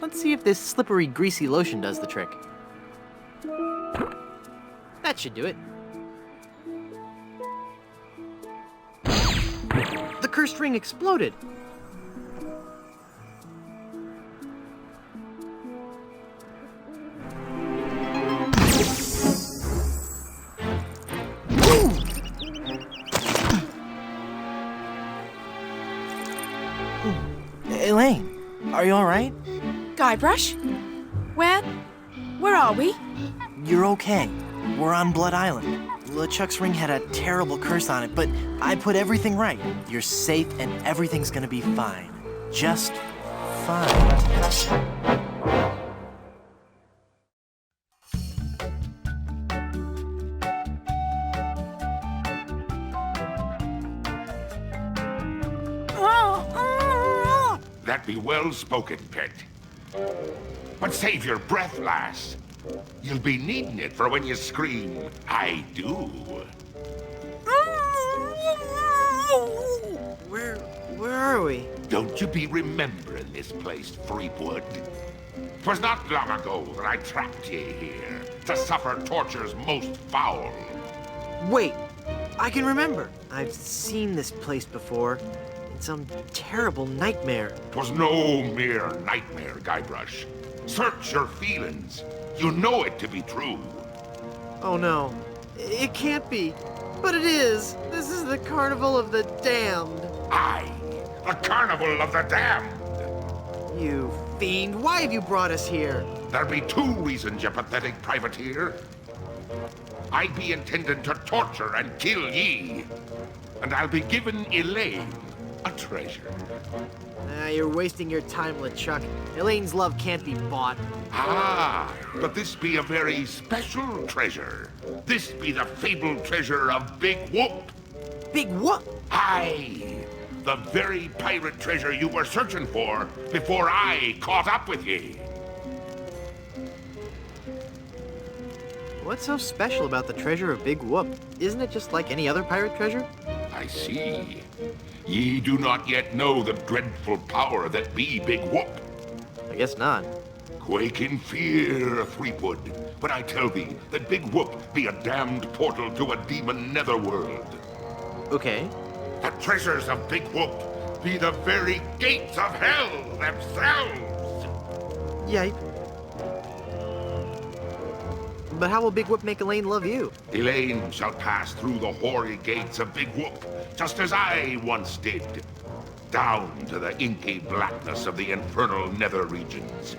Let's see if this slippery, greasy lotion does the trick. That should do it. The cursed ring exploded. Elaine, are you all right? Guybrush? Where are we? You're okay. We're on Blood Island. LeChuck's ring had a terrible curse on it, but I put everything right. You're safe and everything's gonna be fine. Just fine. That be well spoken, pet. But save your breath, lass. You'll be needing it for when you scream, I do. Where are we? Don't you be remembering this place, Threepwood? 'Twas not long ago that I trapped ye here to suffer tortures most foul. Wait, I can remember. I've seen this place before. In some terrible nightmare. 'Twas no mere nightmare, Guybrush. Search your feelings. You know it to be true. Oh no, it can't be. But it is. This is the Carnival of the Damned. Aye, the Carnival of the Damned. You fiend, why have you brought us here? There be two reasons, you pathetic privateer. I be intending to torture and kill ye. And I'll be giving Elaine a treasure. You're wasting your time, LeChuck. Elaine's love can't be bought. Ah, but this be a very special treasure. This be the fabled treasure of Big Whoop. Big what? Aye, the very pirate treasure you were searching for before I caught up with ye. What's so special about the treasure of Big Whoop? Isn't it just like any other pirate treasure? I see. Ye do not yet know the dreadful power that be Big Whoop. I guess not. Quake in fear, Threepwood, when I tell thee that Big Whoop be a damned portal to a demon netherworld. Okay. The treasures of Big Whoop be the very gates of hell themselves. Yipe. But how will Big Whoop make Elaine love you? Elaine shall pass through the hoary gates of Big Whoop, just as I once did, down to the inky blackness of the infernal nether regions.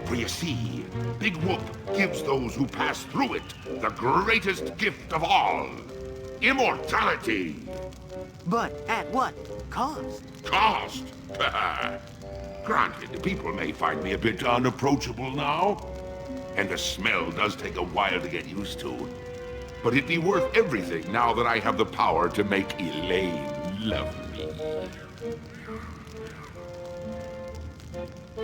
For you see, Big Whoop gives those who pass through it the greatest gift of all, immortality. But at what cost? Cost? Granted, people may find me a bit unapproachable now, and the smell does take a while to get used to. But it'd be worth everything now that I have the power to make Elaine love me.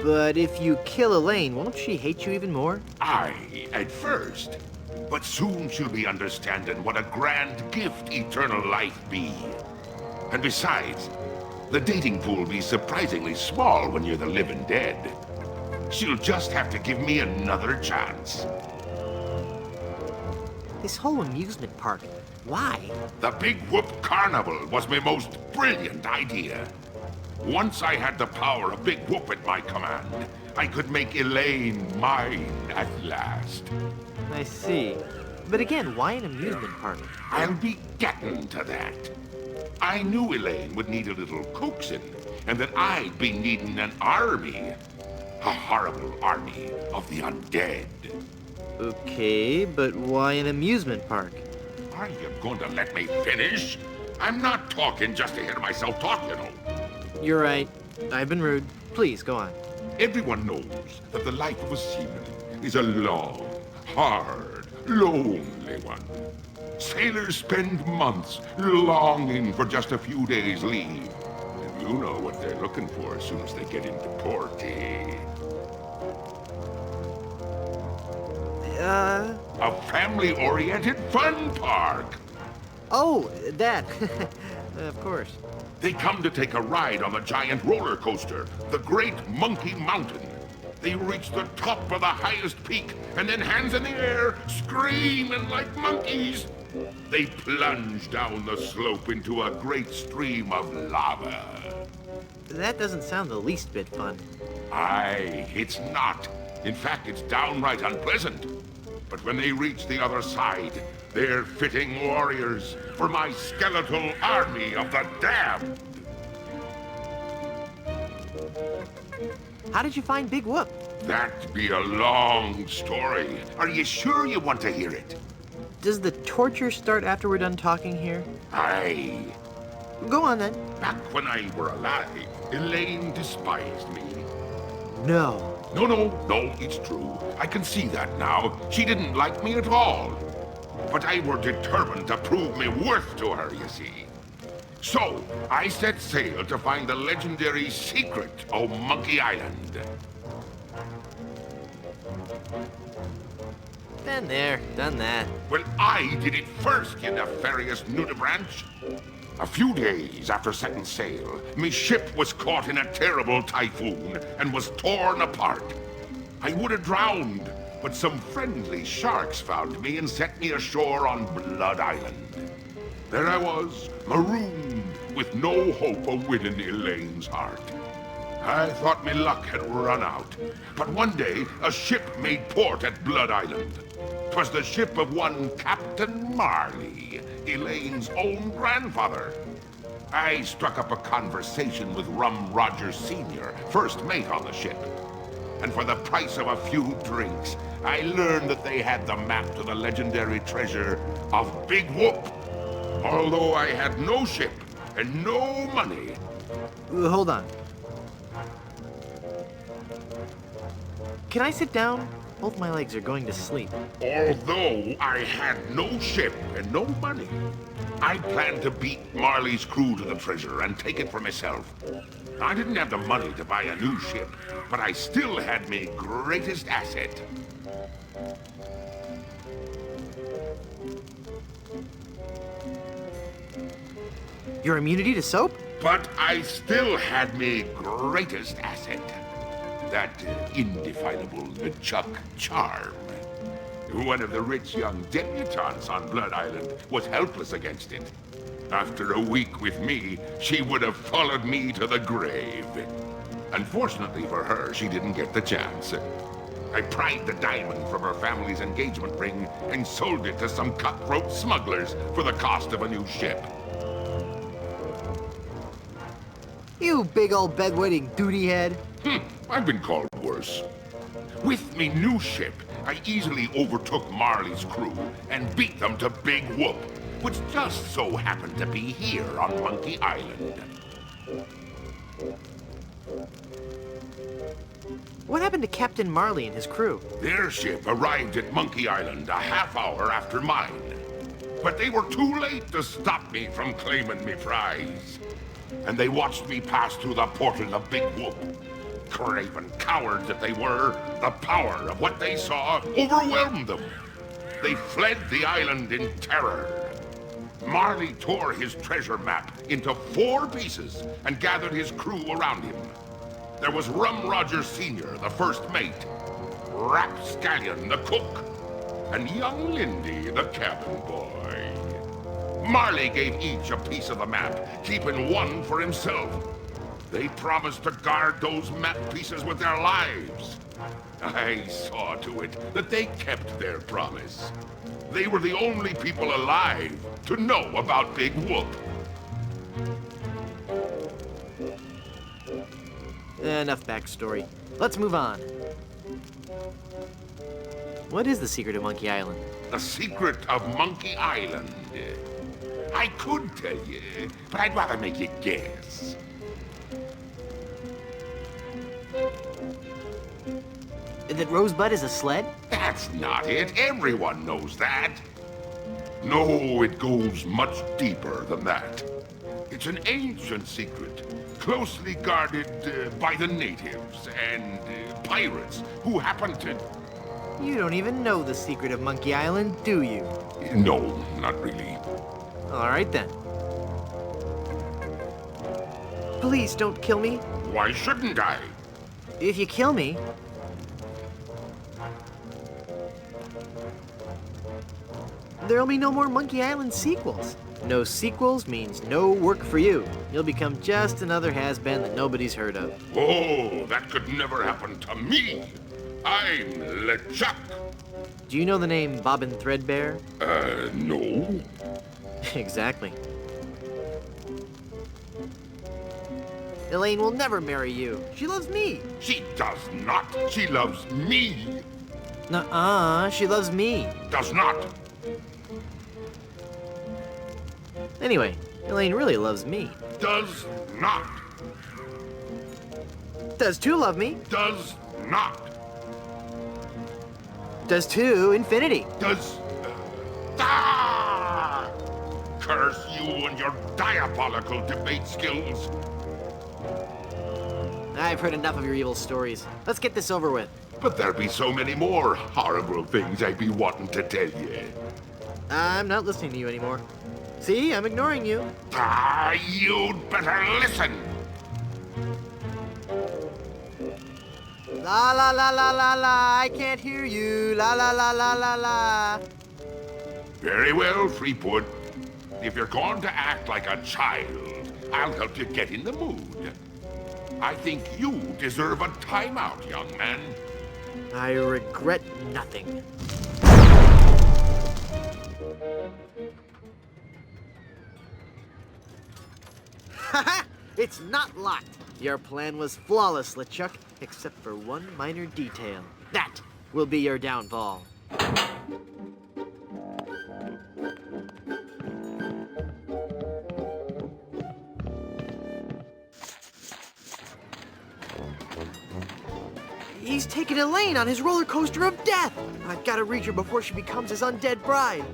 But if you kill Elaine, won't she hate you even more? Aye, at first. But soon she'll be understanding what a grand gift eternal life be. And besides, the dating pool be surprisingly small when you're the living dead. She'll just have to give me another chance. This whole amusement park, why? The Big Whoop Carnival was my most brilliant idea. Once I had the power of Big Whoop at my command, I could make Elaine mine at last. I see. But again, why an amusement park? I'll be getting to that. I knew Elaine would need a little coaxing, and that I'd be needing an army. A horrible army of the undead. Okay, but why an amusement park? Are you going to let me finish? I'm not talking just to hear myself talk, you know. You're right. I've been rude. Please, go on. Everyone knows that the life of a seaman is a long, hard, lonely one. Sailors spend months longing for just a few days' leave. And you know what they're looking for as soon as they get into port, eh? A family-oriented fun park. Oh, that. Of course. They come to take a ride on the giant roller coaster, the Great Monkey Mountain. They reach the top of the highest peak, and then hands in the air, screaming like monkeys. They plunge down the slope into a great stream of lava. That doesn't sound the least bit fun. Aye, it's not. In fact, it's downright unpleasant. But when they reach the other side, they're fitting warriors for my skeletal army of the damned. How did you find Big Whoop? That'd be a long story. Are you sure you want to hear it? Does the torture start after we're done talking here? Aye. Go on then. Back when I were alive, Elaine despised me. No. No, it's true. I can see that now. She didn't like me at all. But I were determined to prove me worth to her, you see. So, I set sail to find the legendary secret of Monkey Island. Been there, done that. Well, I did it first, you nefarious nudibranch. A few days after setting sail, me ship was caught in a terrible typhoon and was torn apart. I would have drowned, but some friendly sharks found me and set me ashore on Blood Island. There I was, marooned, with no hope of winning Elaine's heart. I thought me luck had run out, but one day a ship made port at Blood Island. 'Twas the ship of one Captain Marley, Elaine's own grandfather. I struck up a conversation with Rum Rogers Sr., first mate on the ship. And for the price of a few drinks, I learned that they had the map to the legendary treasure of Big Whoop. Although I had no ship and no money. Hold on. Can I sit down? Both my legs are going to sleep. Although I had no ship and no money, I planned to beat Marley's crew to the treasure and take it for myself. I didn't have the money to buy a new ship, but I still had my greatest asset. Your immunity to soap? But I still had my greatest asset. That indefinable LeChuck charm. One of the rich young debutantes on Blood Island was helpless against it. After a week with me, she would have followed me to the grave. Unfortunately for her, she didn't get the chance. I pried the diamond from her family's engagement ring and sold it to some cutthroat smugglers for the cost of a new ship. You big old bedwetting duty head. I've been called worse. With me new ship, I easily overtook Marley's crew and beat them to Big Whoop, which just so happened to be here on Monkey Island. What happened to Captain Marley and his crew? Their ship arrived at Monkey Island a half hour after mine. But they were too late to stop me from claiming me prize. And they watched me pass through the portal of Big Whoop. Craven cowards that they were, the power of what they saw overwhelmed them. They fled the island in terror. Marley tore his treasure map into 4 pieces and gathered his crew around him. There was Rum Rogers Sr., the first mate, Rapscallion, the cook, and young Lindy, the cabin boy. Marley gave each a piece of the map, keeping one for himself. They promised to guard those map pieces with their lives. I saw to it that they kept their promise. They were the only people alive to know about Big Whoop. Enough backstory. Let's move on. What is the secret of Monkey Island? The secret of Monkey Island. I could tell you, but I'd rather make you guess. That Rosebud is a sled? That's not it. Everyone knows that. No, it goes much deeper than that. It's an ancient secret, closely guarded by the natives and pirates who happen to... You don't even know the secret of Monkey Island, do you? No, not really. All right then. Please don't kill me. Why shouldn't I? If you kill me, There'll be no more Monkey Island sequels. No sequels means no work for you. You'll become just another has-been that nobody's heard of. Oh, that could never happen to me. I'm LeChuck. Do you know the name Bobbin Threadbare? No. Exactly. Elaine will never marry you. She loves me. She does not. She loves me. Nuh-uh, she loves me. Does not. Anyway, Elaine really loves me. Does not. Does two love me? Does not. Does two infinity? Does... Ah! Curse you and your diabolical debate skills. I've heard enough of your evil stories. Let's get this over with. But there be so many more horrible things I be wanting to tell you. I'm not listening to you anymore. See, I'm ignoring you. Ah, you'd better listen. La la la la la la, I can't hear you. La la la la la la. Very well, Threepwood. If you're going to act like a child, I'll help you get in the mood. I think you deserve a timeout, young man. I regret nothing. Haha! It's not locked. Your plan was flawless, LeChuck, except for one minor detail. That will be your downfall. He's taking Elaine on his roller coaster of death. I've got to reach her before she becomes his undead bride.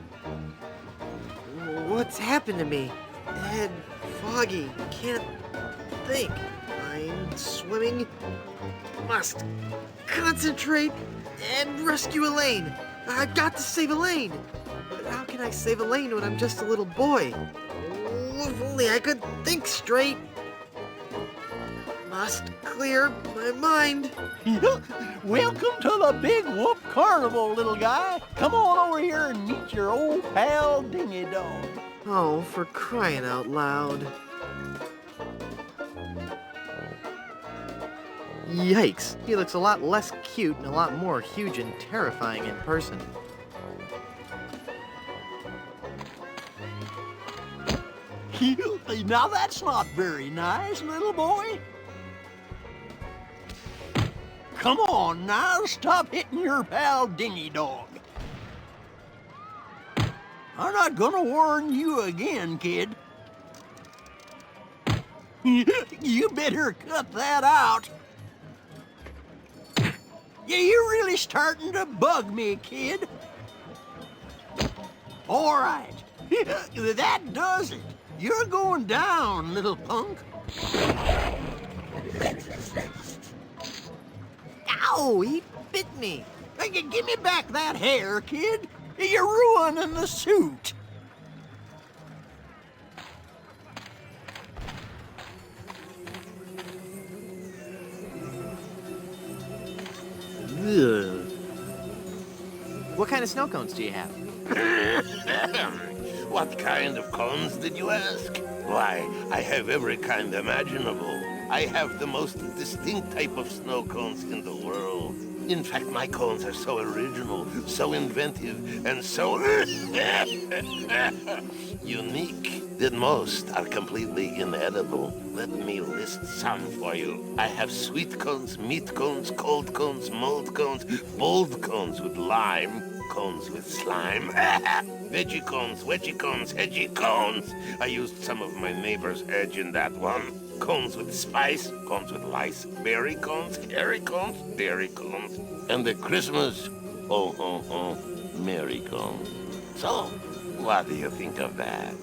What's happened to me? Head foggy. Can't think. I'm swimming. Must concentrate and rescue Elaine. I've got to save Elaine. But how can I save Elaine when I'm just a little boy? Oh, if only I could think straight. Must clear my mind. Welcome to the Big Whoop Carnival, little guy. Come on over here and meet your old pal Dingy Dog. Oh, for crying out loud. Yikes, he looks a lot less cute and a lot more huge and terrifying in person. Now that's not very nice, little boy. Come on now, stop hitting your pal Dingy Dog. I'm not gonna warn you again, kid. You better cut that out. Yeah, you're really starting to bug me, kid. All right, that does it. You're going down, little punk. Ow, he bit me. Hey, give me back that hair, kid. You're ruining the suit. Ugh. What kind of snow cones do you have? What kind of cones did you ask? Why, I have every kind imaginable. I have the most distinct type of snow cones in the world. In fact, my cones are so original, so inventive, and so unique that most are completely inedible. Let me list some for you. I have sweet cones, meat cones, cold cones, mold cones, bold cones with lime, cones with slime, veggie cones, wedgie cones, hedgy cones. I used some of my neighbor's edge in that one. Cones with spice, cones with lice, berry cones, hairy cones, dairy cones, and the Christmas, merry cones. So, what do you think of that?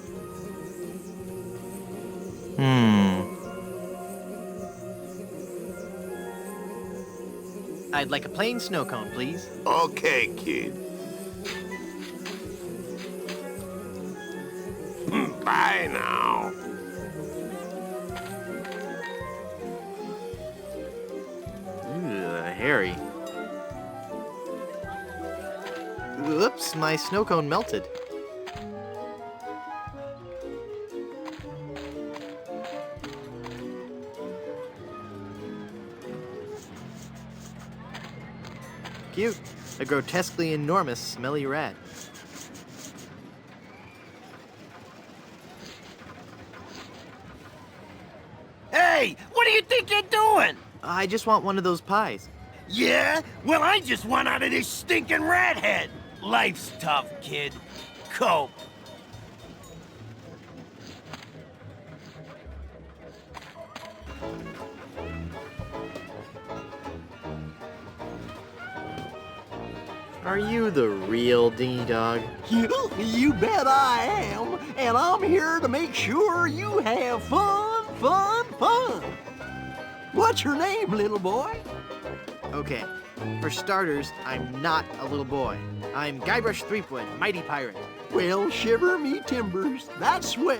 I'd like a plain snow cone, please. Okay, kid. Bye now. Harry. Oops, my snow cone melted. Cute. A grotesquely enormous, smelly rat. Hey, what do you think you're doing? I just want one of those pies. Yeah? Well, I just want out of this stinking rat head. Life's tough, kid. Cope. Are you the real dingy dog? You bet I am. And I'm here to make sure you have fun, fun, fun. What's your name, little boy? Okay, for starters, I'm not a little boy. I'm Guybrush Threepwood, mighty pirate. Well, shiver me timbers. That's swell.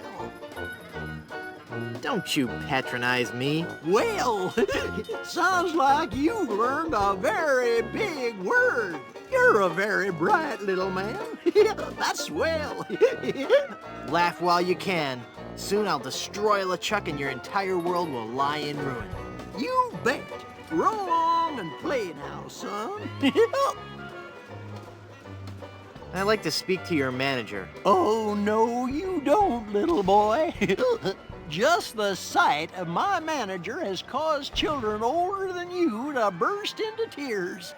Don't you patronize me. Well, sounds like you learned a very big word. You're a very bright little man. That's swell. Laugh while you can. Soon I'll destroy LeChuck and your entire world will lie in ruin. You bet. Roll on and play now, son. I'd like to speak to your manager. Oh, no, you don't, little boy. Just the sight of my manager has caused children older than you to burst into tears.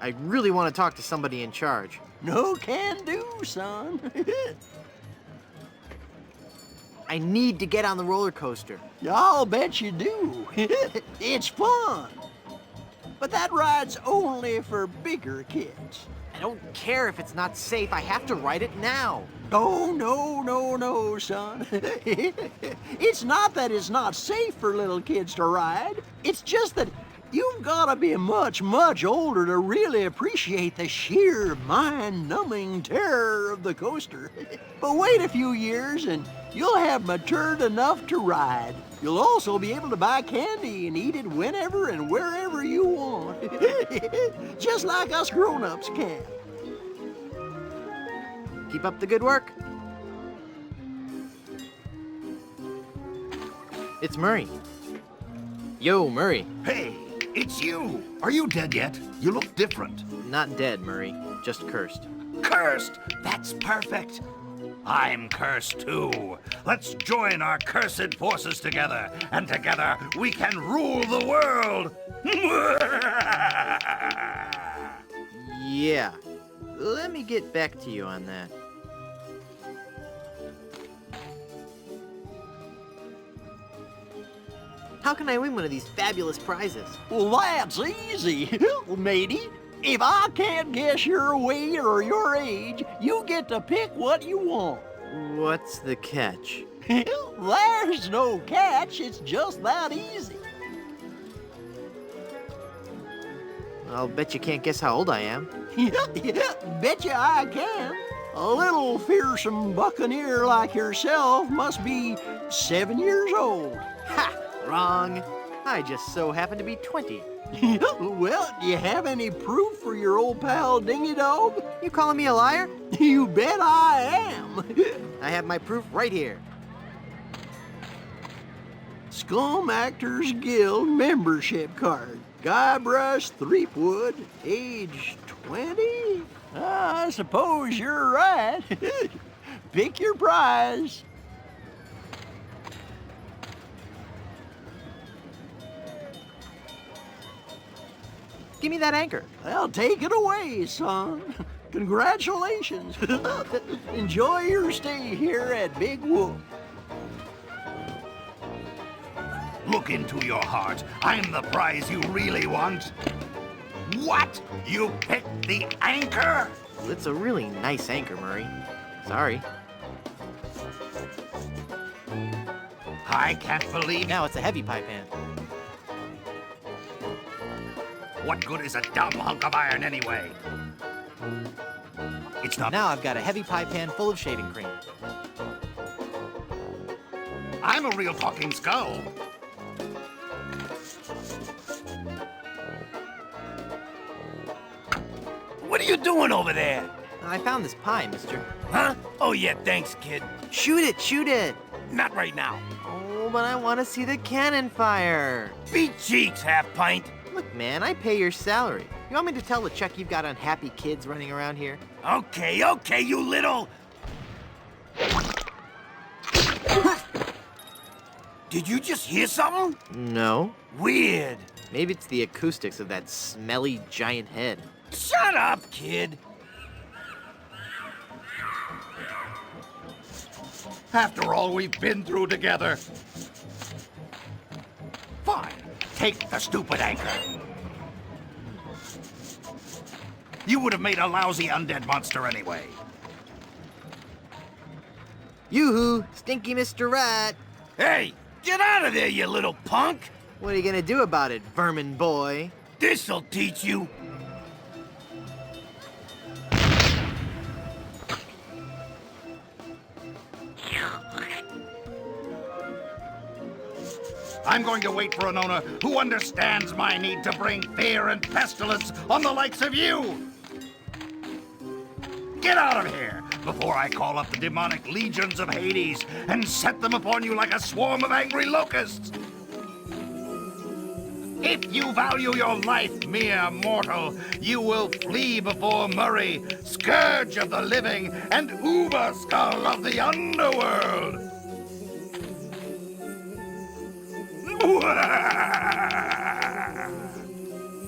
I really want to talk to somebody in charge. No can do, son. I need to get on the roller coaster. I'll bet you do. It's fun. But that ride's only for bigger kids. I don't care if it's not safe. I have to ride it now. Oh, no, son. It's not that it's not safe for little kids to ride. It's just that you've got to be much, much older to really appreciate the sheer mind-numbing terror of the coaster. But wait a few years and you'll have matured enough to ride. You'll also be able to buy candy and eat it whenever and wherever you want. Just like us grown-ups can. Keep up the good work. It's Murray. Yo, Murray. Hey, it's you. Are you dead yet? You look different. Not dead, Murray. Just cursed. Cursed. That's perfect. I'm cursed too. Let's join our cursed forces together, and together we can rule the world. Yeah. Let me get back to you on that. How can I win one of these fabulous prizes? Well, that's easy, matey. If I can't guess your weight or your age, you get to pick what you want. What's the catch? There's no catch, it's just that easy. I'll bet you can't guess how old I am. Betcha I can. A little fearsome buccaneer like yourself must be 7 years old. Ha! Wrong. I just so happen to be 20. Well, do you have any proof for your old pal Dingy Dog? You calling me a liar? You bet I am. I have my proof right here. Scum Actors Guild membership card. Guybrush Threepwood, age 20? I suppose you're right. Pick your prize. Give me that anchor. Well, take it away, son. Congratulations. Enjoy your stay here at Big Whoop. Look into your heart. I'm the prize you really want. What? You picked the anchor? It's a really nice anchor, Murray. Sorry. I can't believe. Now it's a heavy pie pan. What good is a dumb hunk of iron anyway? It's not. Now I've got a heavy pie pan full of shaving cream. I'm a real talking skull. What are you doing over there? I found this pie, mister. Huh? Oh, yeah, thanks, kid. Shoot it, shoot it! Not right now. Oh, but I want to see the cannon fire. Beat cheeks, half-pint. Look, man, I pay your salary. You want me to tell LeChuck you've got unhappy kids running around here? Okay, okay, you little... Did you just hear something? No. Weird. Maybe it's the acoustics of that smelly giant head. Shut up, kid. After all we've been through together. Fine. Take the stupid anchor. You would have made a lousy undead monster anyway. Yoo-hoo, stinky Mr. Rat. Hey, get out of there, you little punk! What are you gonna do about it, vermin boy? This'll teach you. I'm going to wait for an owner who understands my need to bring fear and pestilence on the likes of you. Get out of here before I call up the demonic legions of Hades and set them upon you like a swarm of angry locusts. If you value your life, mere mortal, you will flee before Murray, scourge of the living and uber skull of the underworld.